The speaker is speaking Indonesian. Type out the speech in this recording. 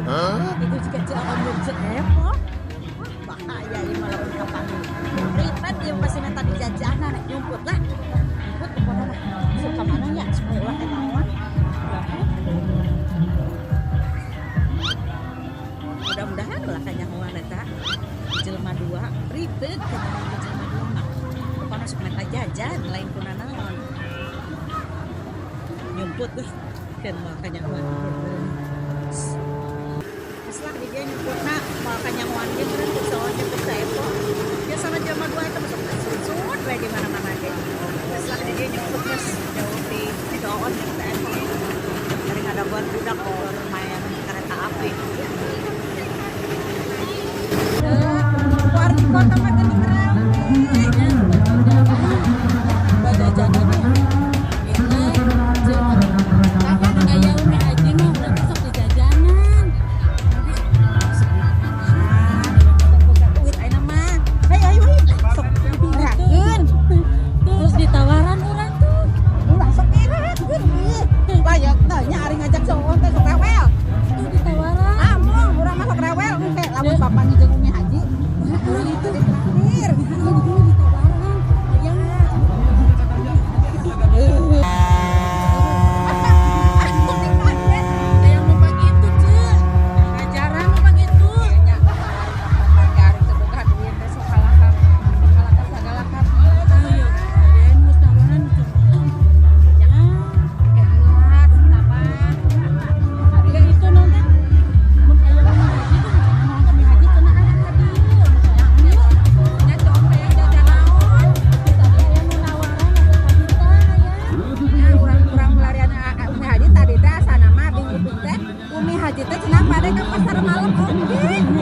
Itu juga jalan Epok. Bahaya ini malah ungkapan. Ribet yang pasti tadi jajanan nyumput lah. Nyumput ke mana lah. Suka mana ya supaya ulah ketahuan. Mudah-mudahan lah kayaknya huan eta. Jelema dua ribet kana jelema dua mah. Pokona sok mata jajan lain kunanaon. Nyumput tuh kan makanya huan. Lah dia nyebutna makanya nguan dia kan soalnya kita itu dia sama jama dua itu masuk sud lah di mana-mana deh. Terus lah dia nyebutnya jauh di doon yang kita itu dari ada buat budak main kereta api. Warung kota mah geuning rame. Pada jalan haji teh cenah pada ke pasar malam oke.